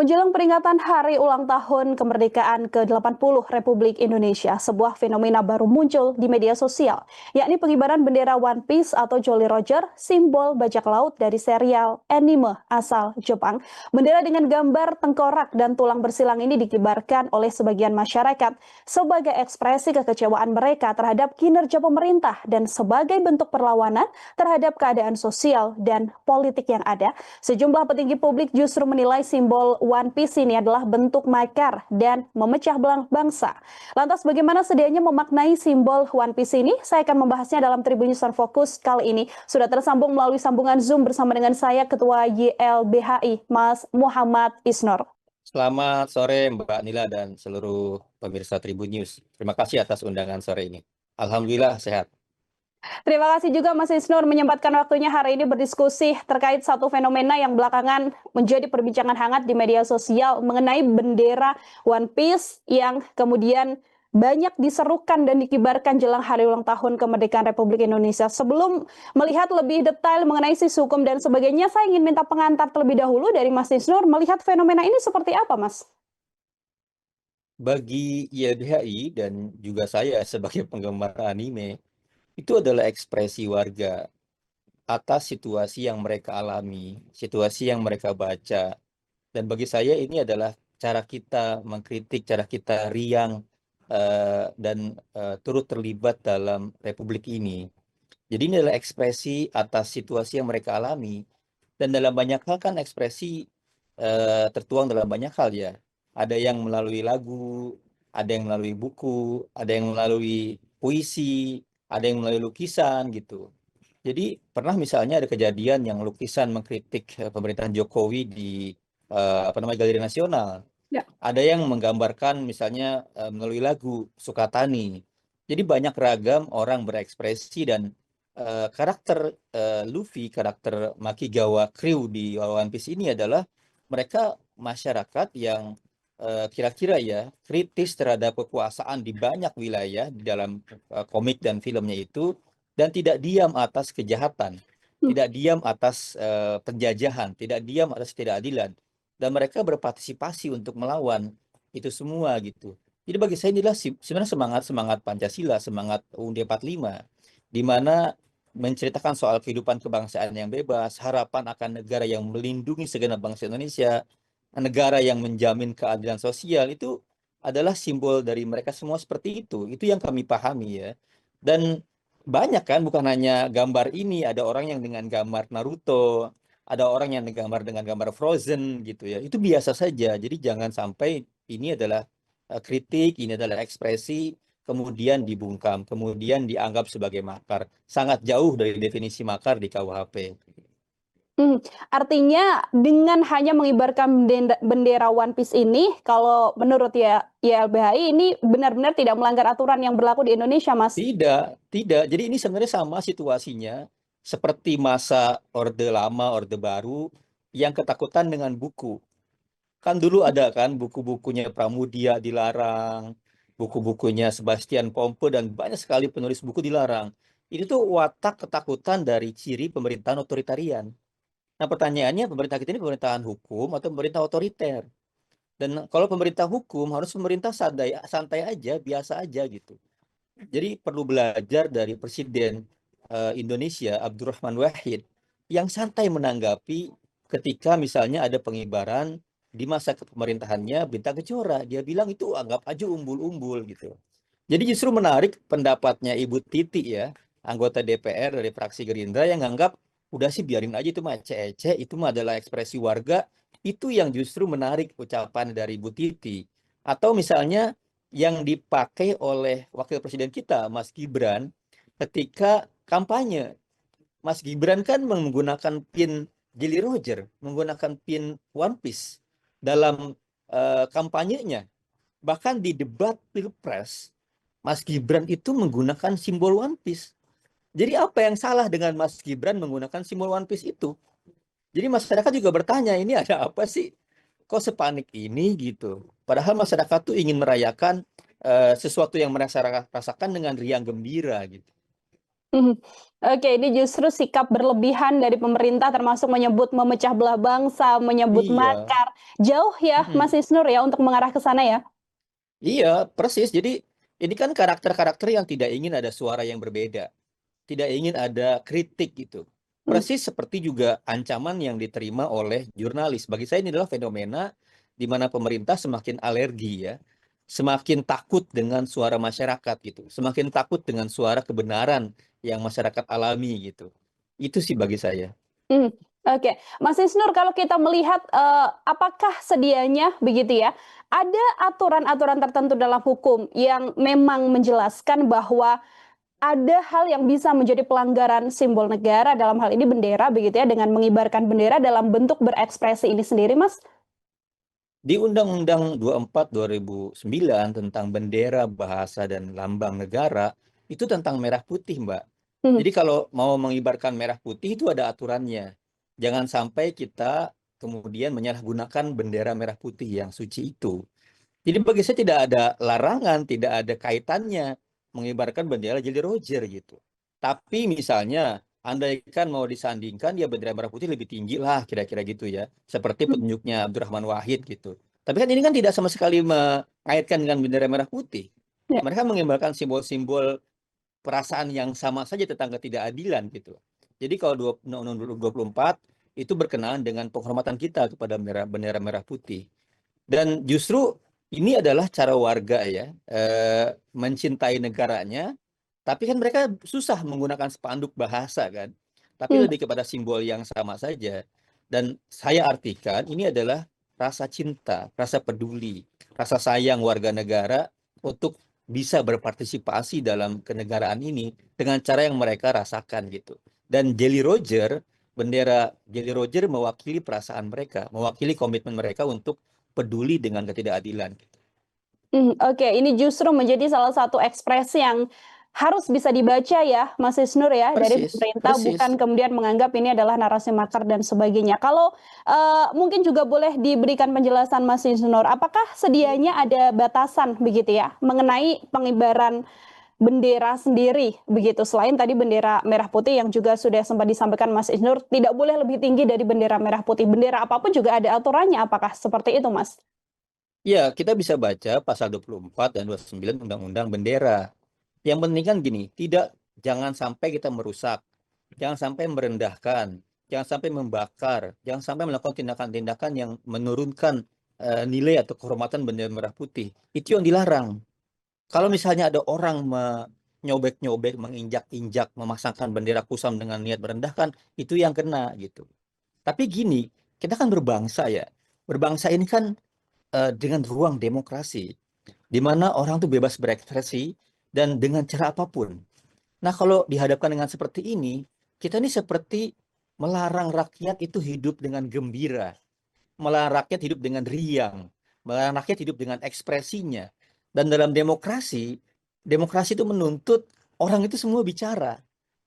Menjelang peringatan Hari Ulang Tahun Kemerdekaan ke-80 Republik Indonesia, sebuah fenomena baru muncul di media sosial, yakni pengibaran bendera One Piece atau Jolly Roger, simbol bajak laut dari serial anime asal Jepang. Bendera dengan gambar tengkorak dan tulang bersilang ini dikibarkan oleh sebagian masyarakat sebagai ekspresi kekecewaan mereka terhadap kinerja pemerintah dan sebagai bentuk perlawanan terhadap keadaan sosial dan politik yang ada. Sejumlah petinggi publik justru menilai simbol One Piece ini adalah bentuk makar dan memecah belah bangsa. Lantas bagaimana sedianya memaknai simbol One Piece ini? Saya akan membahasnya dalam Tribun News Fokus kali ini. Sudah tersambung melalui sambungan Zoom bersama dengan saya Ketua YLBHI, Mas Muhammad Isnor. Selamat sore Mbak Nila dan seluruh pemirsa Tribun News. Terima kasih atas undangan sore ini. Alhamdulillah sehat. Terima kasih juga Mas Isnur menyempatkan waktunya hari ini berdiskusi terkait satu fenomena yang belakangan menjadi perbincangan hangat di media sosial mengenai bendera One Piece yang kemudian banyak diserukan dan dikibarkan jelang Hari Ulang Tahun Kemerdekaan Republik Indonesia. Sebelum melihat lebih detail mengenai sisi hukum dan sebagainya, saya ingin minta pengantar terlebih dahulu dari Mas Isnur melihat fenomena ini seperti apa, Mas? Bagi YLBHI dan juga saya sebagai penggemar anime, itu adalah ekspresi warga atas situasi yang mereka alami, situasi yang mereka baca. Dan bagi saya ini adalah cara kita mengkritik, cara kita riang dan turut terlibat dalam republik ini. Jadi ini adalah ekspresi atas situasi yang mereka alami. Dan dalam banyak hal kan ekspresi tertuang dalam banyak hal ya. Ada yang melalui lagu, ada yang melalui buku, ada yang melalui puisi, ada yang melalui lukisan gitu. Jadi pernah misalnya ada kejadian yang lukisan mengkritik pemerintahan Jokowi di Galeri Nasional. Ya. Ada yang menggambarkan misalnya melalui lagu Sukatani. Jadi banyak ragam orang berekspresi dan karakter Luffy, karakter Makigawa crew di One Piece ini adalah mereka masyarakat yang kira-kira ya kritis terhadap kekuasaan di banyak wilayah di dalam komik dan filmnya itu dan tidak diam atas kejahatan, tidak diam atas penjajahan, tidak diam atas ketidakadilan dan mereka berpartisipasi untuk melawan itu semua gitu. Jadi bagi saya inilah sebenarnya semangat Pancasila, semangat UUD 45 di mana menceritakan soal kehidupan kebangsaan yang bebas, harapan akan negara yang melindungi segenap bangsa Indonesia, negara yang menjamin keadilan sosial itu adalah simbol dari mereka semua seperti itu. Itu yang kami pahami ya. Dan banyak kan bukan hanya gambar ini, ada orang yang dengan gambar Naruto, ada orang yang gambar dengan gambar Frozen gitu ya. Itu biasa saja. Jadi jangan sampai ini adalah kritik, ini adalah ekspresi kemudian dibungkam, kemudian dianggap sebagai makar. Sangat jauh dari definisi makar di KUHP. Artinya dengan hanya mengibarkan bendera One Piece ini, kalau menurut ya YLBHI ini benar-benar tidak melanggar aturan yang berlaku di Indonesia, Mas. Tidak, tidak. Jadi ini sebenarnya sama situasinya seperti masa Orde Lama, Orde Baru yang ketakutan dengan buku. Kan dulu ada kan buku-bukunya Pramudia dilarang, buku-bukunya Sebastian Pompe dan banyak sekali penulis buku dilarang. Ini tuh watak ketakutan dari ciri pemerintahan otoritarian. Nah, pertanyaannya pemerintah kita ini pemerintahan hukum atau pemerintah otoriter? Dan kalau pemerintah hukum harus pemerintah santai, santai aja, biasa aja gitu. Jadi perlu belajar dari Presiden Indonesia Abdurrahman Wahid yang santai menanggapi ketika misalnya ada pengibaran di masa pemerintahannya Bintang Kejora. Dia bilang itu anggap aja umbul-umbul gitu. Jadi justru menarik pendapatnya Ibu Titi ya, anggota DPR dari fraksi Gerindra yang anggap udah sih biarin aja itu mah ece-ece, itu mah adalah ekspresi warga. Itu yang justru menarik ucapan dari Ibu Titi. Atau misalnya yang dipakai oleh wakil presiden kita, Mas Gibran, ketika kampanye. Mas Gibran kan menggunakan pin Jolly Roger, menggunakan pin One Piece dalam kampanyenya. Bahkan di debat Pilpres, Mas Gibran itu menggunakan simbol One Piece. Jadi apa yang salah dengan Mas Gibran menggunakan simbol One Piece itu? Jadi masyarakat juga bertanya, ini ada apa sih? Kok sepanik ini gitu? Padahal masyarakat tuh ingin merayakan sesuatu yang mereka rasakan dengan riang gembira gitu. Mhm. Oke, ini justru sikap berlebihan dari pemerintah termasuk menyebut memecah belah bangsa, menyebut Iya. makar. Jauh ya Mas Mm-mm. Isnur ya untuk mengarah ke sana ya? Iya, persis. Jadi ini kan karakter-karakter yang tidak ingin ada suara yang berbeda, tidak ingin ada kritik gitu. Mmm, Persis seperti juga ancaman yang diterima oleh jurnalis. Bagi saya ini adalah fenomena di mana pemerintah semakin alergi ya, semakin takut dengan suara masyarakat gitu, semakin takut dengan suara kebenaran yang masyarakat alami gitu. Itu sih bagi saya. mhm. Oke, Mas Isnur kalau kita melihat, apakah sedianya begitu ya, ada aturan-aturan tertentu dalam hukum yang memang menjelaskan bahwa ada hal yang bisa menjadi pelanggaran simbol negara, dalam hal ini bendera begitu ya, dengan mengibarkan bendera dalam bentuk berekspresi ini sendiri, Mas? Di Undang-Undang 24 2009 tentang bendera, bahasa, dan lambang negara, itu tentang merah putih, Mbak. Mhm, Jadi kalau mau mengibarkan merah putih itu ada aturannya. Jangan sampai kita kemudian menyalahgunakan bendera merah putih yang suci itu. Jadi bagi saya tidak ada larangan, tidak ada kaitannya mengibarkan bendera Jolly Roger gitu. Tapi misalnya, andaikan mau disandingkan, ya bendera merah putih lebih tinggi lah, kira-kira gitu ya. Seperti mhm, petunjuknya Abdurrahman Wahid gitu. Tapi kan ini kan tidak sama sekali mengaitkan dengan bendera merah putih. ya, Mereka mengibarkan simbol-simbol perasaan yang sama saja tentang ketidakadilan gitu. Jadi kalau Undang-Undang 24 itu berkenaan dengan penghormatan kita kepada bendera merah putih. Dan justru ini adalah cara warga ya mencintai negaranya, tapi kan mereka susah menggunakan spanduk bahasa kan, tapi mmm. lebih kepada simbol yang sama saja. Dan saya artikan ini adalah rasa cinta, rasa peduli, rasa sayang warga negara untuk bisa berpartisipasi dalam kenegaraan ini dengan cara yang mereka rasakan gitu. Dan Jelly Roger, bendera Jelly Roger mewakili perasaan mereka, mewakili komitmen mereka untuk peduli dengan ketidakadilan. Oke, ini justru menjadi salah satu ekspresi yang harus bisa dibaca ya, Mas Isnur ya, dari Persis, pemerintah, bukan persis. kemudian menganggap ini adalah narasi makar dan sebagainya. Kalau, mungkin juga boleh diberikan penjelasan Mas Isnur, apakah sedianya ada batasan begitu ya, mengenai pengibaran bendera sendiri begitu, selain tadi bendera merah putih yang juga sudah sempat disampaikan Mas Isnur, tidak boleh lebih tinggi dari bendera merah putih, bendera apapun juga ada aturannya, apakah seperti itu, Mas? Ya, kita bisa baca pasal 24 dan 29 Undang-Undang Bendera. Yang penting kan gini, jangan sampai kita merusak, jangan sampai merendahkan, jangan sampai membakar, jangan sampai melakukan tindakan-tindakan yang menurunkan nilai atau kehormatan bendera merah putih. Itu yang dilarang. Kalau misalnya ada orang menyobek-nyobek, menginjak-injak, memasangkan bendera kusam dengan niat merendahkan, itu yang kena gitu. Tapi gini, kita kan berbangsa ya. Berbangsa ini kan dengan ruang demokrasi, di mana orang tuh bebas berekspresi dan dengan cara apapun. Nah, kalau dihadapkan dengan seperti ini, kita ini seperti melarang rakyat itu hidup dengan gembira, melarang rakyat hidup dengan riang, melarang rakyat hidup dengan ekspresinya. Dan dalam demokrasi, demokrasi itu menuntut orang itu semua bicara.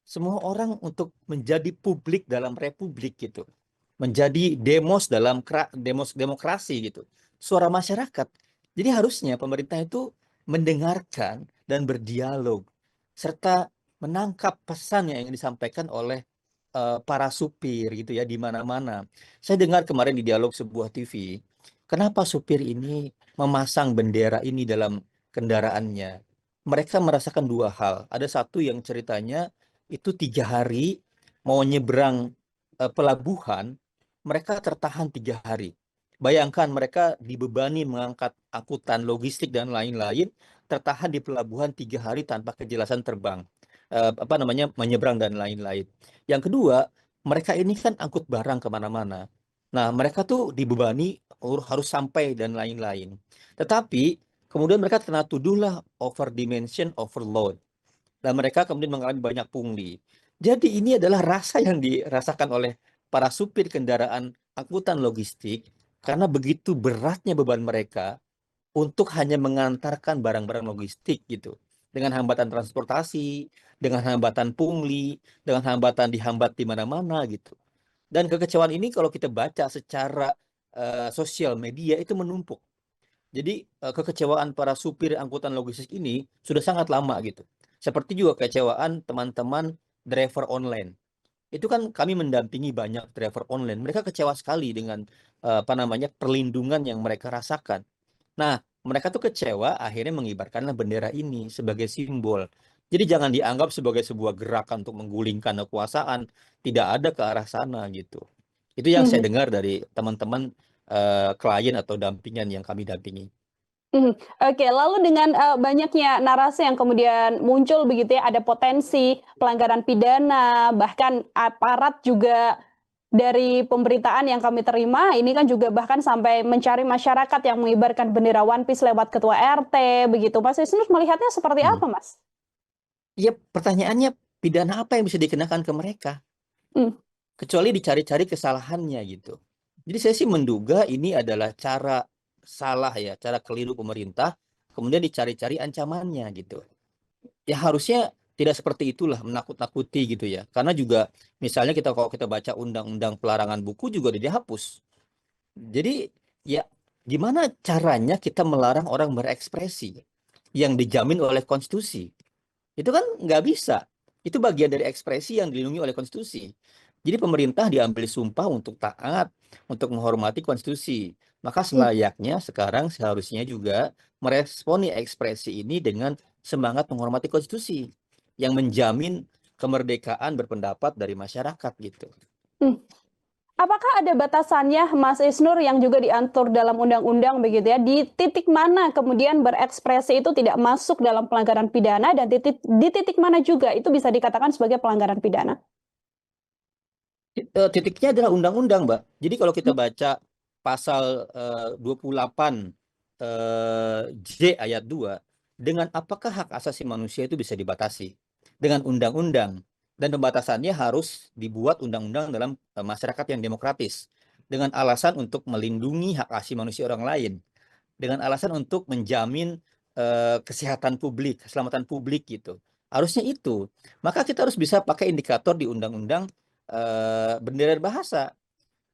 Semua orang untuk menjadi publik dalam republik gitu. Menjadi demos dalam demokrasi gitu. Suara masyarakat. Jadi harusnya pemerintah itu mendengarkan dan berdialog serta menangkap pesan yang ingin disampaikan oleh para supir gitu ya di mana-mana. Saya dengar kemarin di dialog sebuah TV, kenapa supir ini memasang bendera ini dalam kendaraannya? Mereka merasakan dua hal. Ada satu yang ceritanya itu 3 hari mau nyebrang pelabuhan, mereka tertahan 3 hari. Bayangkan mereka dibebani mengangkat angkutan logistik dan lain-lain, tertahan di pelabuhan 3 hari tanpa kejelasan terbang, apa namanya menyeberang dan lain-lain. Yang kedua, mereka ini kan angkut barang kemana-mana. Nah, mereka tuh dibebani harus sampai dan lain-lain. Tetapi kemudian mereka kena tuduhlah over dimension, overload. Dan mereka kemudian mengalami banyak pungli. Jadi ini adalah rasa yang dirasakan oleh para supir kendaraan angkutan logistik karena begitu beratnya beban mereka untuk hanya mengantarkan barang-barang logistik gitu. Dengan hambatan transportasi, dengan hambatan pungli, dengan hambatan dihambat di mana-mana gitu. Dan kekecewaan ini kalau kita baca secara sosial media itu menumpuk. Jadi kekecewaan para supir angkutan logistik ini sudah sangat lama gitu. Seperti juga kekecewaan teman-teman driver online. Itu kan kami mendampingi banyak driver online. Mereka kecewa sekali dengan apa namanya perlindungan yang mereka rasakan. Nah, mereka tuh kecewa akhirnya mengibarkanlah bendera ini sebagai simbol. Jadi jangan dianggap sebagai sebuah gerakan untuk menggulingkan kekuasaan. Tidak ada ke arah sana gitu. Itu yang saya Mhm. dengar dari teman-teman klien atau dampingan yang kami dampingi. Mhm. Oke, lalu dengan, banyaknya narasi yang kemudian muncul begitu ya, ada potensi pelanggaran pidana, bahkan aparat juga dari pemberitaan yang kami terima, ini kan juga bahkan sampai mencari masyarakat yang mengibarkan bendera One Piece lewat ketua RT begitu. Mas Isnur melihatnya seperti Hmm. apa, Mas? Iya, pertanyaannya pidana apa yang bisa dikenakan ke mereka? Mmm, Kecuali dicari-cari kesalahannya gitu. Jadi saya sih menduga ini adalah cara salah ya, cara keliru pemerintah, kemudian dicari-cari ancamannya gitu. Ya harusnya tidak seperti itulah menakut-nakuti gitu ya. Karena juga misalnya kalau kita baca undang-undang pelarangan buku juga udah dihapus. Jadi ya gimana caranya kita melarang orang berekspresi yang dijamin oleh konstitusi? Itu kan nggak bisa. Itu bagian dari ekspresi yang dilindungi oleh konstitusi. Jadi pemerintah diambil sumpah untuk taat, untuk menghormati konstitusi. Maka mhm. selayaknya sekarang seharusnya juga meresponi ekspresi ini dengan semangat menghormati konstitusi yang menjamin kemerdekaan berpendapat dari masyarakat gitu. Mmm. Apakah ada batasannya, Mas Isnur, yang juga diatur dalam undang-undang begitu ya, di titik mana kemudian berekspresi itu tidak masuk dalam pelanggaran pidana dan di titik mana juga itu bisa dikatakan sebagai pelanggaran pidana? Titiknya adalah undang-undang, Mbak. Jadi kalau kita Mmm, baca pasal 28 J ayat 2, dengan apakah hak asasi manusia itu bisa dibatasi? Dengan undang-undang. Dan pembatasannya harus dibuat undang-undang dalam masyarakat yang demokratis. Dengan alasan untuk melindungi hak asasi manusia orang lain. Dengan alasan untuk menjamin kesehatan publik, keselamatan publik gitu. Harusnya itu. Maka kita harus bisa pakai indikator di undang-undang bendera bahasa.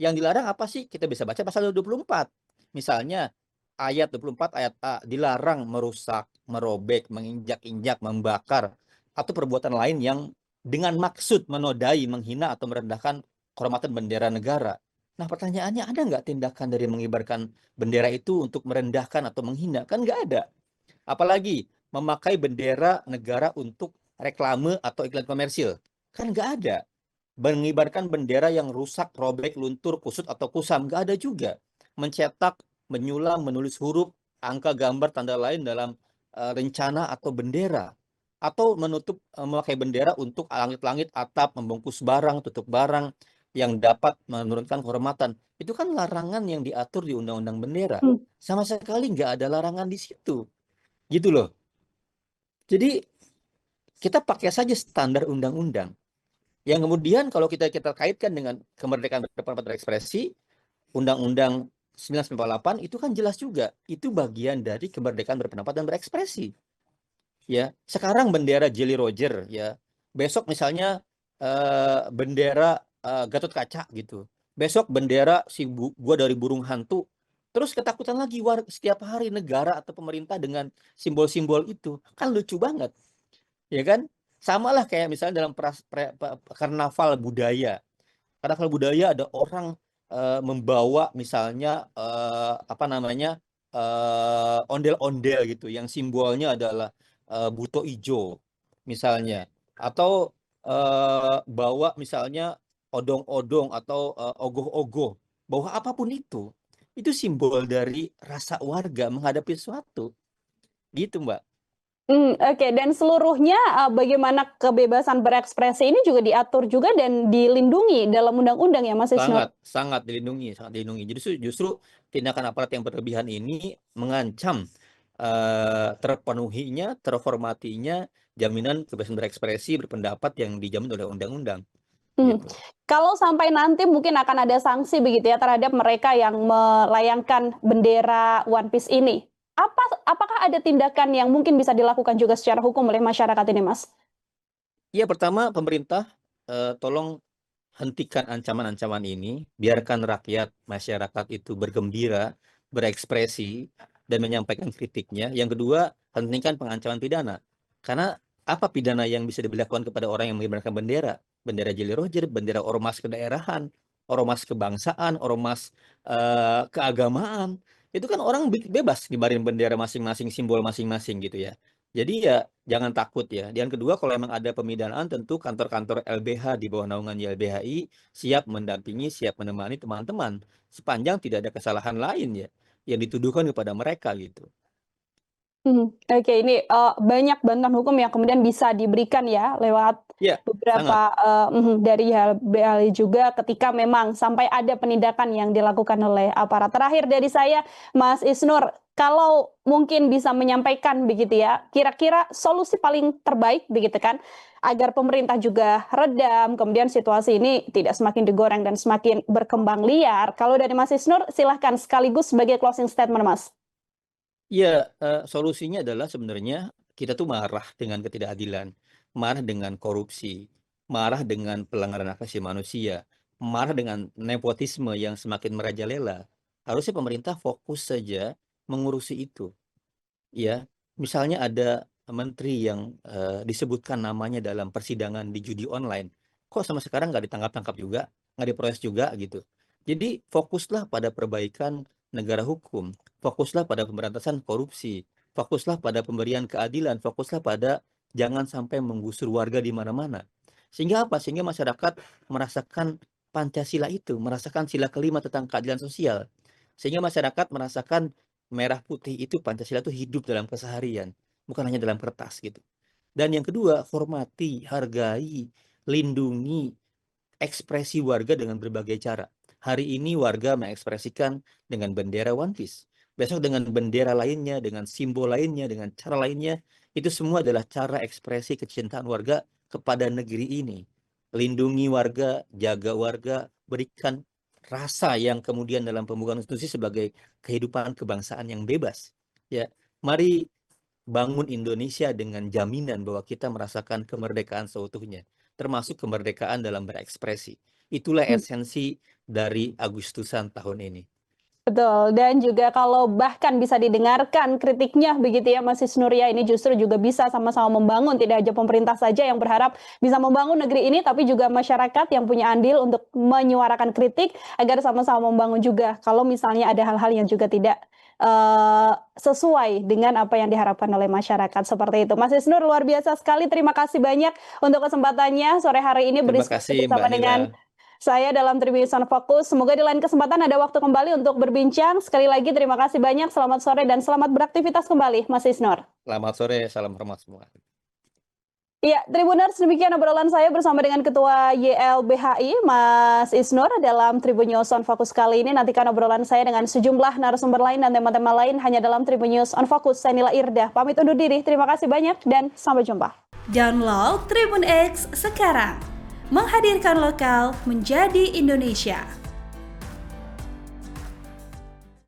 Yang dilarang apa sih? Kita bisa baca pasal 24. Misalnya ayat 24 ayat A dilarang merusak, merobek, menginjak-injak, membakar atau perbuatan lain yang dengan maksud menodai, menghina atau merendahkan kehormatan bendera negara. Nah, pertanyaannya ada nggak tindakan dari mengibarkan bendera itu untuk merendahkan atau menghina? Kan nggak ada. Apalagi memakai bendera negara untuk reklame atau iklan komersil. Kan nggak ada. Mengibarkan bendera yang rusak, robek, luntur, kusut, atau kusam. Nggak ada juga. Mencetak, menyulam, menulis huruf, angka, gambar, tanda lain dalam rencana atau bendera. Atau memakai bendera untuk langit-langit, atap, membungkus barang, tutup barang, yang dapat menurunkan kehormatan. Itu kan larangan yang diatur di Undang-Undang Bendera. mmm, Sama sekali nggak ada larangan di situ. Gitu loh. Jadi kita pakai saja standar undang-undang. Yang kemudian kalau kita kaitkan dengan kemerdekaan berpendapat berekspresi, Undang-Undang 1948 itu kan jelas juga. Itu bagian dari kemerdekaan berpendapat dan berekspresi. Ya, sekarang bendera Jolly Roger ya. Besok misalnya bendera Gatot Kaca gitu. Besok bendera gua dari burung hantu. Terus ketakutan lagi setiap hari negara atau pemerintah dengan simbol-simbol itu. Kan lucu banget, ya kan? Sama lah kayak misalnya dalam karnaval budaya. Karnaval budaya ada orang membawa misalnya apa namanya ondel-ondel gitu yang simbolnya adalah buto ijo misalnya atau bawa misalnya odong-odong atau ogoh-ogoh bawa apapun itu simbol dari rasa warga menghadapi sesuatu gitu Mbak. oke, dan seluruhnya, bagaimana kebebasan berekspresi ini juga diatur juga dan dilindungi dalam undang-undang ya, Mas Isnur? Sangat, sangat dilindungi, sangat dilindungi. Jadi justru tindakan aparat yang berlebihan ini mengancam terpenuhinya, terhormatinya jaminan kebebasan berekspresi, berpendapat yang dijamin oleh undang-undang. Mmm, Gitu. kalau sampai nanti mungkin akan ada sanksi begitu ya terhadap mereka yang melayangkan bendera One Piece ini. Apakah ada tindakan yang mungkin bisa dilakukan juga secara hukum oleh masyarakat ini, Mas? Ya, pertama pemerintah tolong hentikan ancaman-ancaman ini, biarkan rakyat, masyarakat itu bergembira, berekspresi, dan menyampaikan kritiknya. Yang kedua, hentikan pengancaman pidana. Karena apa pidana yang bisa diberlakukan kepada orang yang mengibarkan bendera? Bendera Jolly Roger, bendera ormas kedaerahan, ormas kebangsaan, ormas keagamaan. Itu kan orang bebas ngibarin bendera masing-masing, simbol masing-masing gitu ya. Jadi ya jangan takut ya. Dan kedua, kalau memang ada pemidanaan, tentu kantor-kantor LBH di bawah naungan YLBHI siap mendampingi, siap menemani teman-teman sepanjang tidak ada kesalahan lain ya yang dituduhkan kepada mereka gitu. Oke, ini banyak bantuan hukum yang kemudian bisa diberikan ya lewat Ya, sangat. beberapa dari YLBHI juga ketika memang sampai ada penindakan yang dilakukan oleh aparat. Terakhir dari saya, Mas Isnur, kalau mungkin bisa menyampaikan begitu ya, kira-kira solusi paling terbaik begitu kan, agar pemerintah juga redam, kemudian situasi ini tidak semakin digoreng dan semakin berkembang liar. Kalau dari Mas Isnur, silahkan sekaligus sebagai closing statement, Mas. Ya, solusinya adalah sebenarnya kita tuh marah dengan ketidakadilan, marah dengan korupsi, marah dengan pelanggaran hak asasi manusia, marah dengan nepotisme yang semakin merajalela. Harusnya pemerintah fokus saja mengurusi itu, ya. Misalnya ada menteri yang disebutkan namanya dalam persidangan di judi online, kok sampai sekarang nggak ditangkap-tangkap juga, nggak diproses juga gitu. Jadi fokuslah pada perbaikan negara hukum, fokuslah pada pemberantasan korupsi, fokuslah pada pemberian keadilan, fokuslah pada jangan sampai menggusur warga di mana-mana. Sehingga apa? Sehingga masyarakat merasakan Pancasila itu, merasakan sila kelima tentang keadilan sosial. Sehingga masyarakat merasakan merah putih itu Pancasila itu hidup dalam keseharian, bukan hanya dalam kertas gitu. Dan yang kedua, hormati, hargai, lindungi ekspresi warga dengan berbagai cara. Hari ini warga mengekspresikan dengan bendera One Piece. Besok dengan bendera lainnya, dengan simbol lainnya, dengan cara lainnya. Itu semua adalah cara ekspresi kecintaan warga kepada negeri ini. Lindungi warga, jaga warga, berikan rasa yang kemudian dalam pembukaan konstitusi sebagai kehidupan kebangsaan yang bebas. Ya, mari bangun Indonesia dengan jaminan bahwa kita merasakan kemerdekaan seutuhnya, termasuk kemerdekaan dalam berekspresi. Itulah esensi dari Agustusan tahun ini. Betul, dan juga kalau bahkan bisa didengarkan kritiknya begitu ya Mas Isnur ya, ini justru juga bisa sama-sama membangun, tidak hanya pemerintah saja yang berharap bisa membangun negeri ini, tapi juga masyarakat yang punya andil untuk menyuarakan kritik agar sama-sama membangun juga. Kalau misalnya ada hal-hal yang juga tidak sesuai dengan apa yang diharapkan oleh masyarakat seperti itu. Mas Isnur luar biasa sekali, terima kasih banyak untuk kesempatannya sore hari ini Terima berdiskusi kasih Mbak bersama Nila. dengan saya dalam Tribun Fokus. Semoga di lain kesempatan ada waktu kembali untuk berbincang. Sekali lagi terima kasih banyak. Selamat sore dan selamat beraktivitas kembali, Mas Isnur. Selamat sore, salam hormat semua. Iya, Tribuners, demikian obrolan saya bersama dengan Ketua YLBHI, Mas Isnur, dalam Tribun News on Fokus kali ini. Nantikan obrolan saya dengan sejumlah narasumber lain dan tema-tema lain hanya dalam Tribun News on Fokus. Saya Nila Irdah, pamit undur diri. Terima kasih banyak dan sampai jumpa. Download Tribun X sekarang. Menghadirkan lokal menjadi Indonesia.